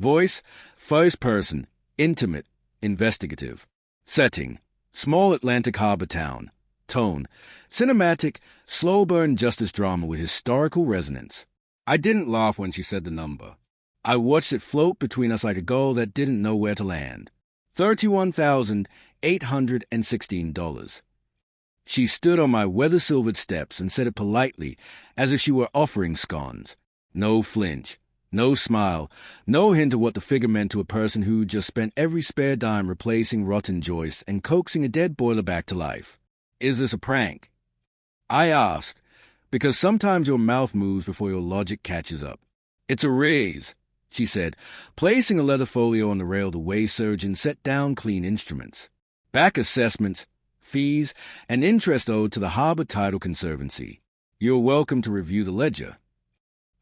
Voice, first person, intimate, investigative. Setting, small Atlantic harbor town. Tone, cinematic, slow-burn justice drama with historical resonance. I didn't laugh when she said the number. I watched it float between us like a gull that didn't know where to land. $31,816. She stood on my weather-silvered steps and said it politely, as if she were offering scones. No flinch, no smile, no hint of what the figure meant to a person who just spent every spare dime replacing rotten joists and coaxing a dead boiler back to life. Is this a prank? I asked, because sometimes your mouth moves before your logic catches up. It's a raise, she said, placing a leather folio on the rail to weigh surgeon set down clean instruments. Back assessments, fees, and interest owed to the Harbor Title Conservancy. You're welcome to review the ledger.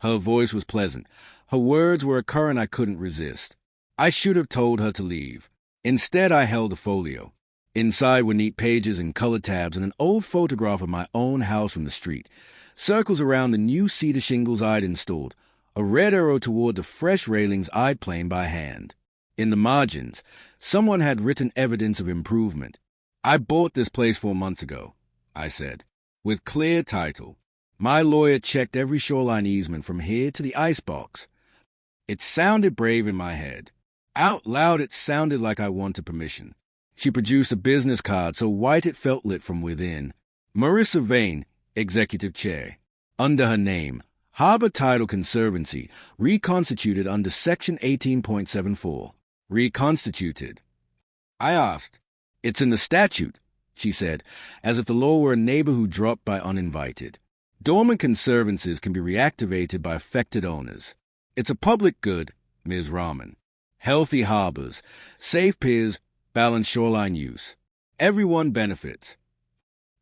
Her voice was pleasant. Her words were a current I couldn't resist. I should have told her to leave. Instead, I held the folio. Inside were neat pages and color tabs and an old photograph of my own house from the street, circles around the new cedar shingles I'd installed, a red arrow toward the fresh railings I'd planed by hand. In the margins, someone had written evidence of improvement. I bought this place 4 months ago, I said, with clear title. My lawyer checked every shoreline easement from here to the icebox. It sounded brave in my head. Out loud, it sounded like I wanted permission. She produced a business card so white it felt lit from within. Marissa Vane, Executive Chair. Under her name, Harbor Title Conservancy, reconstituted under Section 18.74. Reconstituted. I asked. It's in the statute, she said, as if the law were a neighbor who dropped by uninvited. Dormant conservancies can be reactivated by affected owners. It's a public good, Ms. Rahman. Healthy harbors, safe piers, balanced shoreline use. Everyone benefits.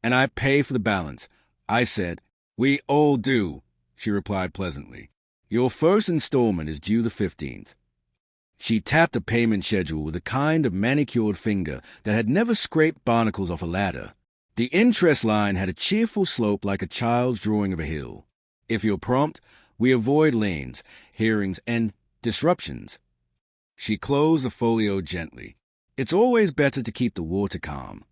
And I pay for the balance, I said. We all do, she replied pleasantly. Your first installment is due the 15th. She tapped a payment schedule with a kind of manicured finger that had never scraped barnacles off a ladder. The interest line had a cheerful slope like a child's drawing of a hill. If you're prompt, we avoid lanes, hearings, and disruptions. She closed the folio gently. It's always better to keep the water calm.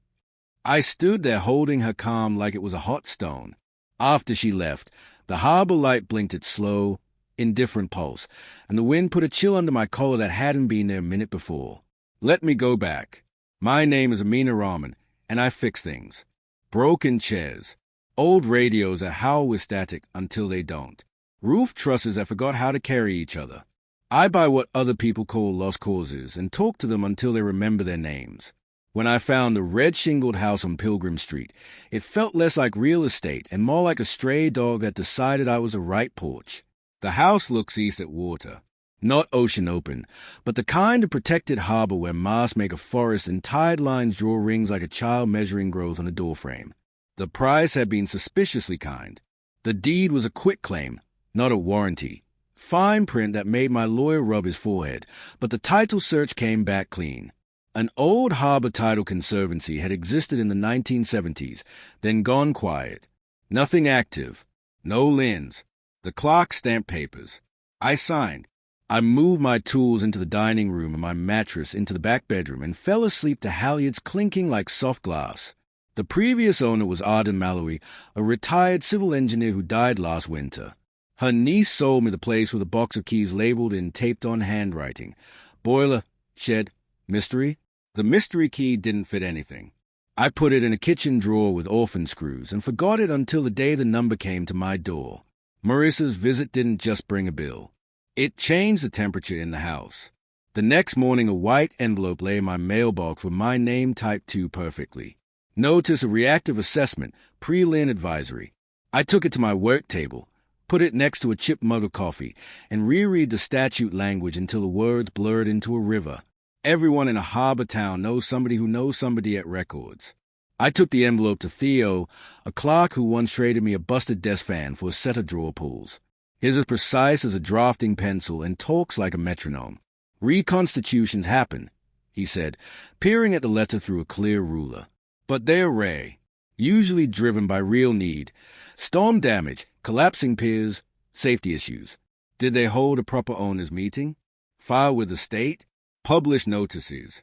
I stood there holding her calm like it was a hot stone. After she left, the harbor light blinked its slow, indifferent pulse, and the wind put a chill under my collar that hadn't been there a minute before. Let me go back. My name is Amina Rahman, and I fix things. Broken chairs. Old radios that howl with static until they don't. Roof trusses that forgot how to carry each other. I buy what other people call lost causes and talk to them until they remember their names. When I found the red-shingled house on Pilgrim Street, it felt less like real estate and more like a stray dog that decided I was the right porch. The house looks east at water. Not ocean open, but the kind of protected harbor where masts make a forest and tide lines draw rings like a child measuring growth on a doorframe. The price had been suspiciously kind. The deed was a quitclaim, not a warranty. Fine print that made my lawyer rub his forehead, but the title search came back clean. An old harbor title conservancy had existed in the 1970s, then gone quiet. Nothing active. No liens. The clerk stamped papers. I signed. I moved my tools into the dining room and my mattress into the back bedroom and fell asleep to halyards clinking like soft glass. The previous owner was Arden Mallory, a retired civil engineer who died last winter. Her niece sold me the place with a box of keys labeled in taped-on handwriting. Boiler, shed, mystery. The mystery key didn't fit anything. I put it in a kitchen drawer with orphan screws and forgot it until the day the number came to my door. Marissa's visit didn't just bring a bill. It changed the temperature in the house. The next morning, a white envelope lay in my mailbox with my name typed to perfectly. Notice of reactive assessment, pre-lien advisory. I took it to my work table, put it next to a chipped mug of coffee, and reread the statute language until the words blurred into a river. Everyone in a harbor town knows somebody who knows somebody at records. I took the envelope to Theo, a clerk who once traded me a busted desk fan for a set of drawer pulls. His is precise as a drafting pencil and talks like a metronome. Reconstitutions happen, he said, peering at the letter through a clear ruler. But they're rare, usually driven by real need. Storm damage, collapsing piers, safety issues. Did they hold a proper owners' meeting? File with the state? Publish notices.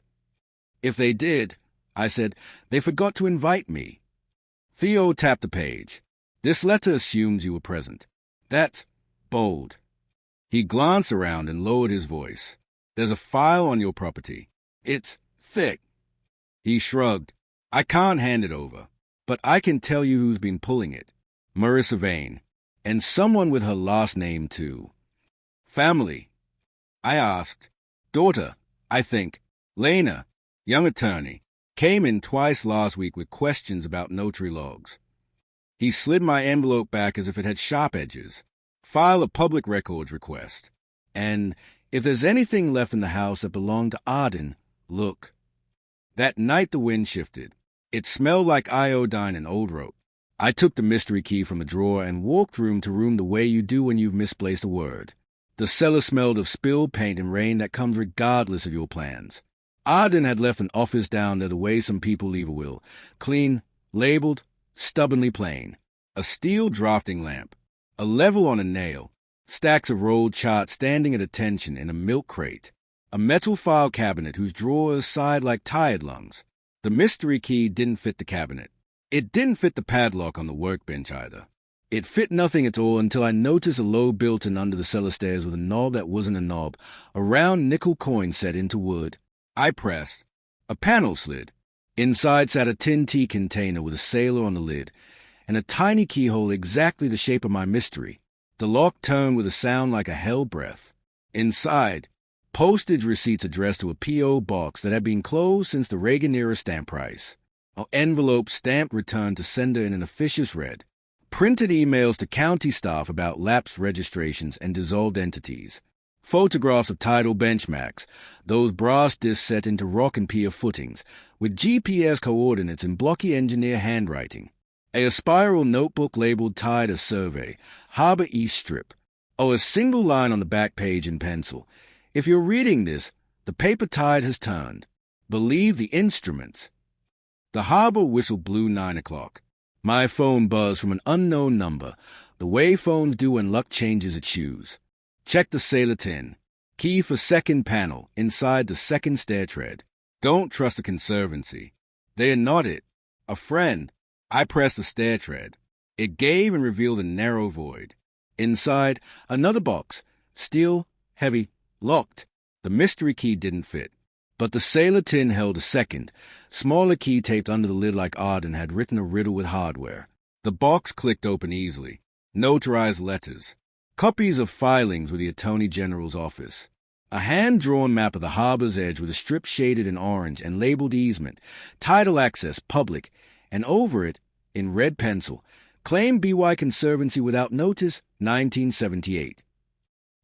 If they did, I said, they forgot to invite me. Theo tapped the page. This letter assumes you were present. That's bold. He glanced around and lowered his voice. There's a file on your property. It's thick. He shrugged. I can't hand it over, but I can tell you who's been pulling it. Marissa Vane. And someone with her last name, too. Family. I asked. Daughter, I think. Lena, young attorney, came in twice last week with questions about notary logs. He slid my envelope back as if it had sharp edges. File a public records request. And if there's anything left in the house that belonged to Arden, look. That night the wind shifted. It smelled like iodine and old rope. I took the mystery key from the drawer and walked room to room the way you do when you've misplaced a word. The cellar smelled of spilled paint and rain that comes regardless of your plans. Arden had left an office down there the way some people leave a will. Clean, labeled, stubbornly plain. A steel drafting lamp. A level on a nail. Stacks of rolled charts standing at attention in a milk crate. A metal file cabinet whose drawers sighed like tired lungs. The mystery key didn't fit the cabinet. It didn't fit the padlock on the workbench either. It fit nothing at all until I noticed a low built-in under the cellar stairs with a knob that wasn't a knob, a round nickel coin set into wood. I pressed. A panel slid. Inside sat a tin tea container with a sailor on the lid, and a tiny keyhole exactly the shape of my mystery. The lock turned with a sound like a hell breath. Inside, postage receipts addressed to a P.O. box that had been closed since the Reagan-era stamp price. An envelope stamped returned to sender in an officious red. Printed emails to county staff about lapsed registrations and dissolved entities. Photographs of tidal benchmarks, those brass discs set into rock and pier footings, with GPS coordinates in blocky engineer handwriting. A spiral notebook labeled Tide a Survey, Harbor East Strip. Oh, a single line on the back page in pencil. If you're reading this, the paper tide has turned. Believe the instruments. The harbor whistle blew 9 o'clock. My phone buzzed from an unknown number, the way phones do when luck changes its shoes. Check the sailor tin. Key for second panel, inside the second stair tread. Don't trust the conservancy. They are not it. A friend. I pressed the stair tread. It gave and revealed a narrow void. Inside, another box. Steel, heavy, locked. The mystery key didn't fit. But the sailor tin held a second, smaller key taped under the lid like Arden had written a riddle with hardware. The box clicked open easily. Notarized letters. Copies of filings with the Attorney General's office. A hand-drawn map of the harbor's edge with a strip shaded in orange and labeled easement, tidal access, public, and over it, in red pencil, claim BY Conservancy without notice, 1978.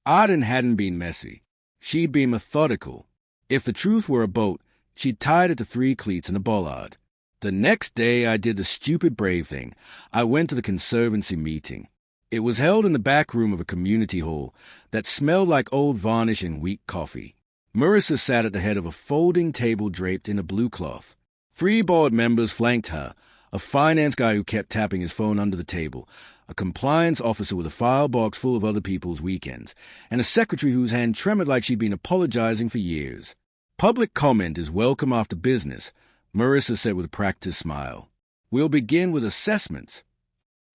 Arden hadn't been messy. She'd been methodical. If the truth were a boat, she'd tied it to 3 cleats and a bollard. The next day I did the stupid brave thing. I went to the Conservancy meeting. It was held in the back room of a community hall that smelled like old varnish and weak coffee. Marissa sat at the head of a folding table draped in a blue cloth. 3 board members flanked her, a finance guy who kept tapping his phone under the table, a compliance officer with a file box full of other people's weekends, and a secretary whose hand trembled like she'd been apologizing for years. Public comment is welcome after business, Marissa said with a practiced smile. We'll begin with assessments.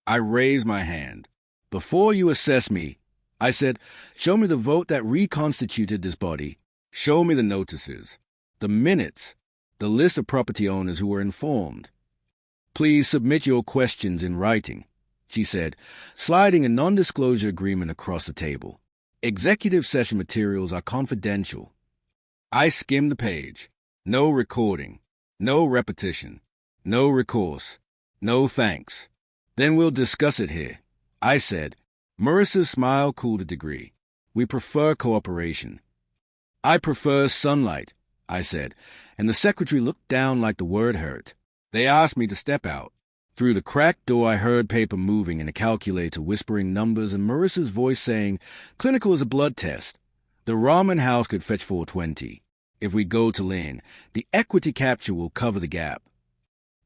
I raised my hand. Before you assess me, I said, show me the vote that reconstituted this body. Show me the notices, the minutes, the list of property owners who were informed. Please submit your questions in writing, she said, sliding a non-disclosure agreement across the table. Executive session materials are confidential. I skimmed the page. No recording. No repetition. No recourse. No thanks. Then we'll discuss it here, I said. Marissa's smile cooled a degree. We prefer cooperation. I prefer sunlight, I said, and the secretary looked down like the word hurt. They asked me to step out. Through the cracked door I heard paper moving and a calculator whispering numbers and Marissa's voice saying, clinical is a blood test. The ramen house could fetch 420. If we go to Lynn, the equity capture will cover the gap.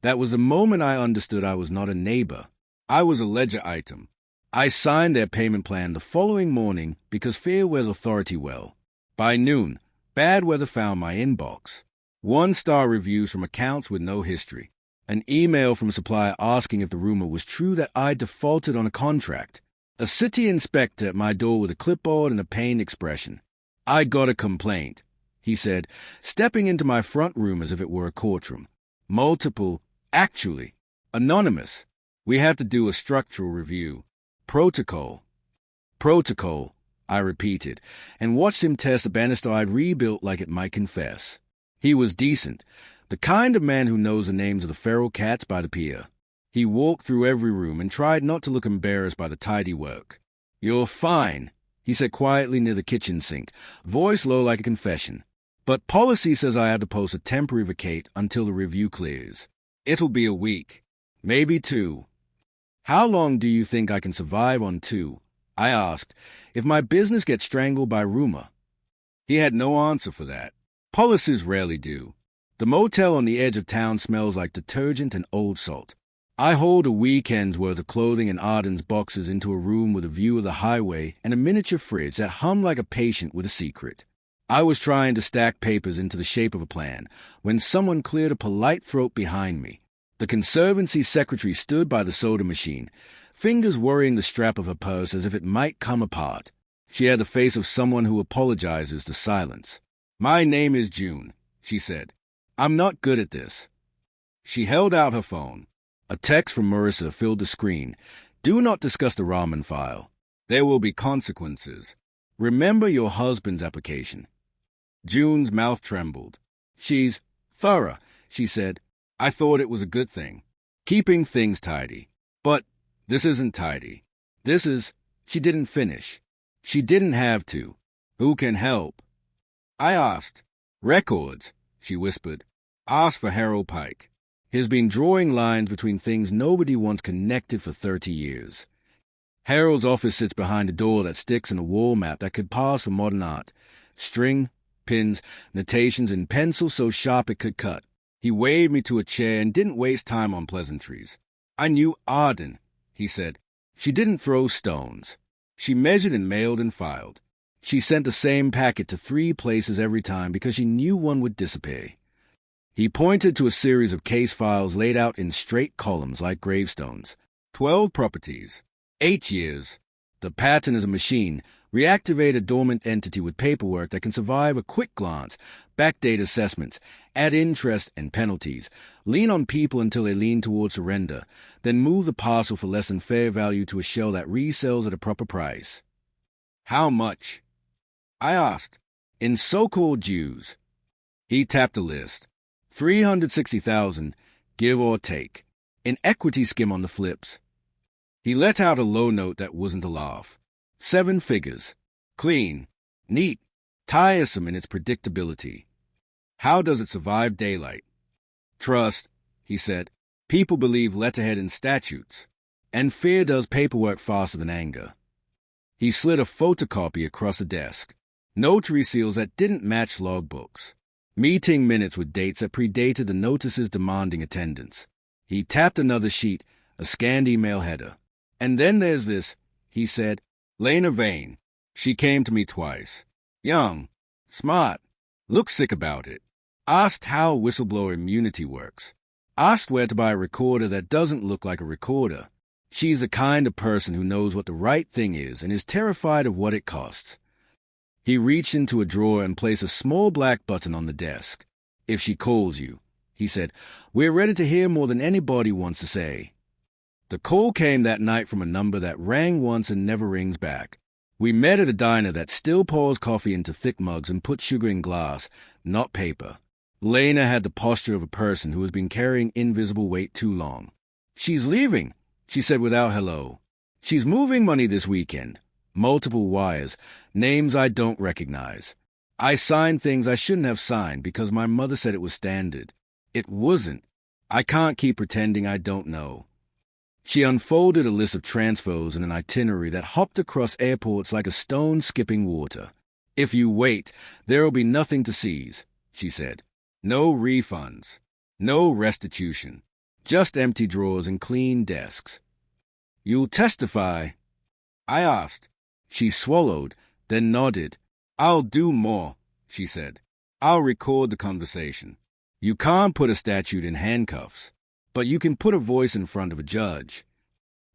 That was the moment I understood I was not a neighbor. I was a ledger item. I signed their payment plan the following morning because fear wears authority well. By noon, bad weather found my inbox. 1-star reviews from accounts with no history. An email from a supplier asking if the rumor was true that I defaulted on a contract. A city inspector at my door with a clipboard and a pained expression. "I got a complaint," he said, stepping into my front room as if it were a courtroom. "Multiple, actually. Anonymous. We have to do a structural review. Protocol." "Protocol," I repeated, and watched him test a banister I'd rebuilt like it might confess. He was decent, the kind of man who knows the names of the feral cats by the pier. He walked through every room and tried not to look embarrassed by the tidy work. "You're fine," he said quietly near the kitchen sink, voice low like a confession. "But policy says I have to post a temporary vacate until the review clears. It'll be a week, maybe 2. "How long do you think I can survive on 2? I asked, "if my business gets strangled by rumor?" He had no answer for that. Policies rarely do. The motel on the edge of town smells like detergent and old salt. I hauled a weekend's worth of clothing and Arden's boxes into a room with a view of the highway and a miniature fridge that hummed like a patient with a secret. I was trying to stack papers into the shape of a plan when someone cleared a polite throat behind me. The Conservancy secretary stood by the soda machine, fingers worrying the strap of her purse as if it might come apart. She had the face of someone who apologizes to silence. "My name is June," she said. "I'm not good at this." She held out her phone. A text from Marissa filled the screen. "Do not discuss the ramen file. There will be consequences. Remember your husband's application." June's mouth trembled. "She's thorough," she said. "I thought it was a good thing. Keeping things tidy. But this isn't tidy. This is—" She didn't finish. She didn't have to. "Who can help?" I asked. "Records," she whispered. "Ask for Harold Pike. He's been drawing lines between things nobody wants connected for 30 years. Harold's office sits behind a door that sticks in a wall map that could pass for modern art. String, pins, notations in pencil so sharp it could cut. He waved me to a chair and didn't waste time on pleasantries. "I knew Arden," he said. "She didn't throw stones. She measured and mailed and filed. She sent the same packet to 3 places every time because she knew one would disappear." He pointed to a series of case files laid out in straight columns like gravestones. 12 properties. 8 years. The pattern is a machine. Reactivate a dormant entity with paperwork that can survive a quick glance, backdate assessments, add interest and penalties, lean on people until they lean toward surrender, then move the parcel for less than fair value to a shell that resells at a proper price. "How much?" I asked. "In so-called Jews." He tapped a list. 360,000, give or take. An equity skim on the flips. He let out a low note that wasn't a laugh. 7 figures. Clean. Neat. Tiresome in its predictability. How does it survive daylight? "Trust," he said. "People believe letterhead and statutes. And fear does paperwork faster than anger." He slid a photocopy across the desk. Notary seals that didn't match logbooks. Meeting minutes with dates that predated the notices demanding attendance. He tapped another sheet, a scanned email header. "And then there's this," he said. "Lena Vane. She came to me twice. Young. Smart. Looked sick about it. Asked how whistleblower immunity works. Asked where to buy a recorder that doesn't look like a recorder. She's the kind of person who knows what the right thing is and is terrified of what it costs." He reached into a drawer and placed a small black button on the desk. "If she calls you," he said, "we're ready to hear more than anybody wants to say." The call came that night from a number that rang once and never rings back. We met at a diner that still pours coffee into thick mugs and puts sugar in glass, not paper. Lena had the posture of a person who has been carrying invisible weight too long. "She's leaving," she said without hello. "She's moving money this weekend. Multiple wires, names I don't recognize. I signed things I shouldn't have signed because my mother said it was standard. It wasn't. I can't keep pretending I don't know." She unfolded a list of transfers and an itinerary that hopped across airports like a stone skipping water. "If you wait, there'll be nothing to seize," she said. "No refunds. No restitution. Just empty drawers and clean desks." "You'll testify?" I asked. She swallowed, then nodded. "I'll do more," she said. "I'll record the conversation. You can't put a statute in handcuffs, but you can put a voice in front of a judge."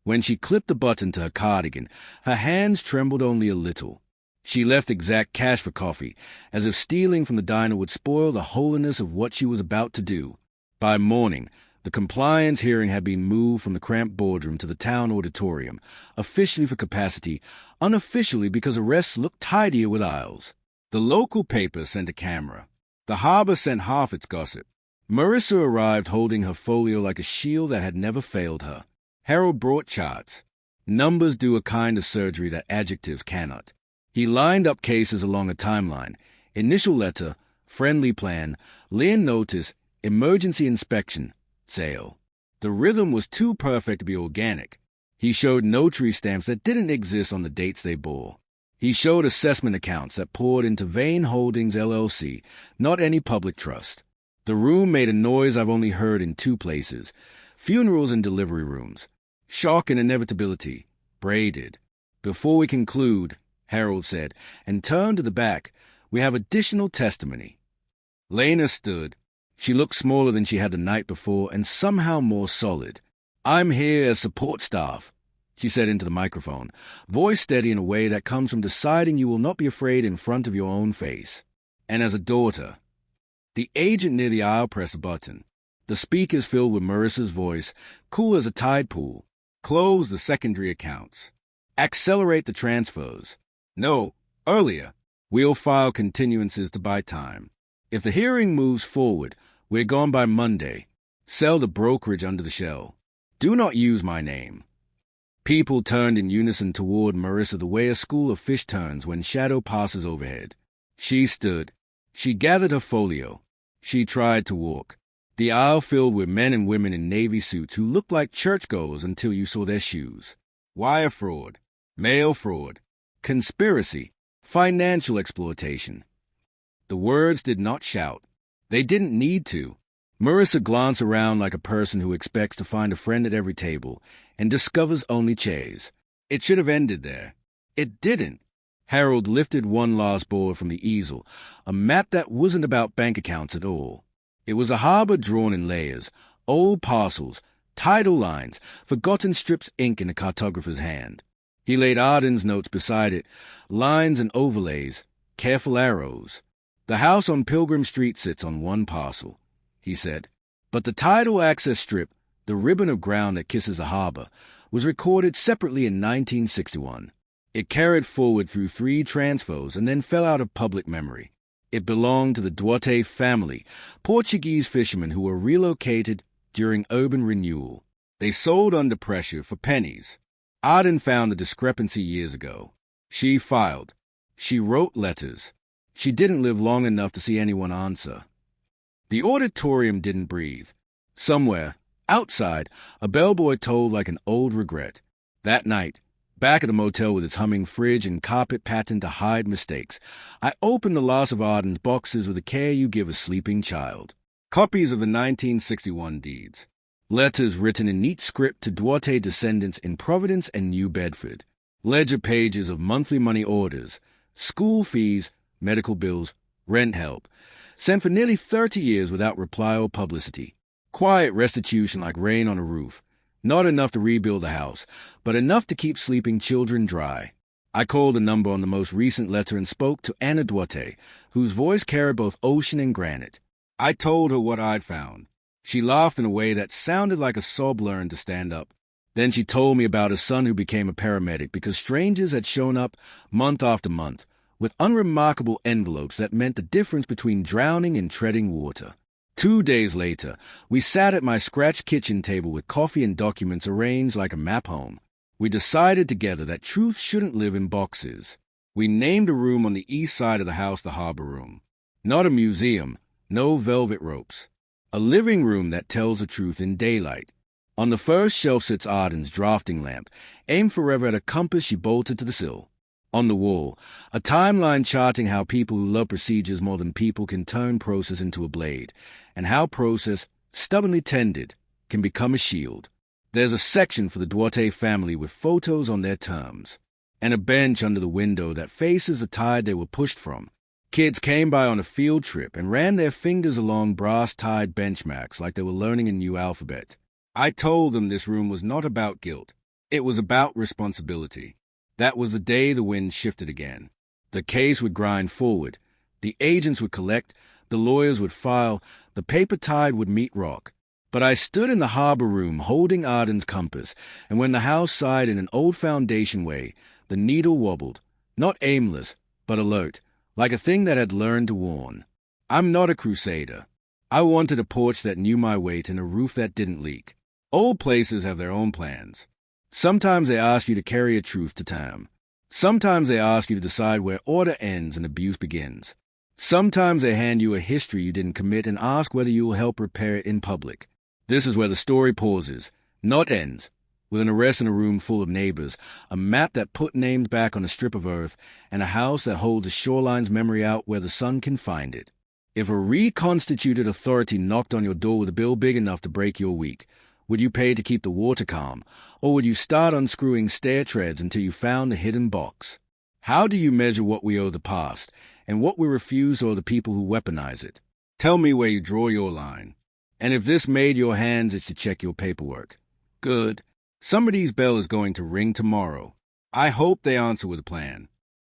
When she clipped the button to her cardigan, her hands trembled only a little. She left exact cash for coffee, as if stealing from the diner would spoil the holiness of what she was about to do. By morning, the compliance hearing had been moved from the cramped boardroom to the town auditorium, officially for capacity, unofficially because arrests looked tidier with aisles. The local paper sent a camera. The harbor sent half its gossip. Marissa arrived holding her folio like a shield that had never failed her. Harold brought charts. Numbers do a kind of surgery that adjectives cannot. He lined up cases along a timeline. Initial letter, friendly plan, lien notice, emergency inspection, sale. The rhythm was too perfect to be organic. He showed notary stamps that didn't exist on the dates they bore. He showed assessment accounts that poured into Vane Holdings LLC, not any public trust. The room made a noise I've only heard in two places: funerals and delivery rooms. Shock and inevitability. Braided. "Before we conclude," Harold said, and turned to the back, "we have additional testimony." Lena stood. She looked smaller than she had the night before and somehow more solid. "I'm here as support staff," she said into the microphone, voice steady in a way that comes from deciding you will not be afraid in front of your own face. "And as a daughter." The agent near the aisle pressed a button. The speakers filled with Marissa's voice, cool as a tide pool. "Close the secondary accounts. Accelerate the transfers. No, earlier. We'll file continuances to buy time. If the hearing moves forward, we're gone by Monday. Sell the brokerage under the shell. Do not use my name." People turned in unison toward Marissa the way a school of fish turns when shadow passes overhead. She stood. She gathered her folio. She tried to walk. The aisle filled with men and women in navy suits who looked like churchgoers until you saw their shoes. Wire fraud, mail fraud, conspiracy, financial exploitation. The words did not shout. They didn't need to. Marissa glanced around like a person who expects to find a friend at every table and discovers only chairs. It should have ended there. It didn't. Harold lifted one last board from the easel, a map that wasn't about bank accounts at all. It was a harbor drawn in layers, old parcels, tidal lines, forgotten strips ink in a cartographer's hand. He laid Arden's notes beside it, lines and overlays, careful arrows. "The house on Pilgrim Street sits on one parcel," he said. But the tidal access strip, the ribbon of ground that kisses a harbor, was recorded separately in 1961. It carried forward through 3 transfers and then fell out of public memory. It belonged to the Duarte family, Portuguese fishermen who were relocated during urban renewal. They sold under pressure for pennies. Arden found the discrepancy years ago. She filed. She wrote letters. She didn't live long enough to see anyone answer. The auditorium didn't breathe. Somewhere, outside, a bellboy tolled like an old regret. That night, back at the motel with its humming fridge and carpet pattern to hide mistakes, I opened the last of Arden's boxes with the care you give a sleeping child. Copies of the 1961 deeds. Letters written in neat script to Duarte descendants in Providence and New Bedford. Ledger pages of monthly money orders, school fees, medical bills, rent help, sent for nearly 30 years without reply or publicity. Quiet restitution like rain on a roof. Not enough to rebuild the house, but enough to keep sleeping children dry. I called a number on the most recent letter and spoke to Anna Duarte, whose voice carried both ocean and granite. I told her what I'd found. She laughed in a way that sounded like a sob learned to stand up. Then she told me about a son who became a paramedic because strangers had shown up month after month with unremarkable envelopes that meant the difference between drowning and treading water. 2 days later, we sat at my scratch kitchen table with coffee and documents arranged like a map home. We decided together that truth shouldn't live in boxes. We named a room on the east side of the house the Harbor Room. Not a museum, no velvet ropes. A living room that tells the truth in daylight. On the first shelf sits Arden's drafting lamp, aimed forever at a compass she bolted to the sill. On the wall, a timeline charting how people who love procedures more than people can turn process into a blade, and how process, stubbornly tended, can become a shield. There's a section for the Duarte family with photos on their terms. and a bench under the window that faces the tide they were pushed from. Kids came by on a field trip and ran their fingers along brass-tied benchmarks like they were learning a new alphabet. I told them this room was not about guilt. It was about responsibility. That was the day the wind shifted again. The case would grind forward. The agents would collect. The lawyers would file. The paper tide would meet rock. But I stood in the harbor room holding Arden's compass, and when the house sighed in an old foundation way, the needle wobbled, not aimless, but alert, like a thing that had learned to warn. I'm not a crusader. I wanted a porch that knew my weight and a roof that didn't leak. Old places have their own plans. Sometimes they ask you to carry a truth to term. Sometimes they ask you to decide where order ends and abuse begins. Sometimes they hand you a history you didn't commit and ask whether you will help repair it in public. This is where the story pauses, not ends, with an arrest in a room full of neighbors, a map that put names back on a strip of earth, and a house that holds a shoreline's memory out where the sun can find it. If a reconstituted authority knocked on your door with a bill big enough to break your week, would you pay to keep the water calm, or would you start unscrewing stair treads until you found the hidden box? How do you measure what we owe the past, and what we refuse or the people who weaponize it? Tell me where you draw your line. And if this made your hands itch to check your paperwork, good. Somebody's bell is going to ring tomorrow. I hope they answer with a plan.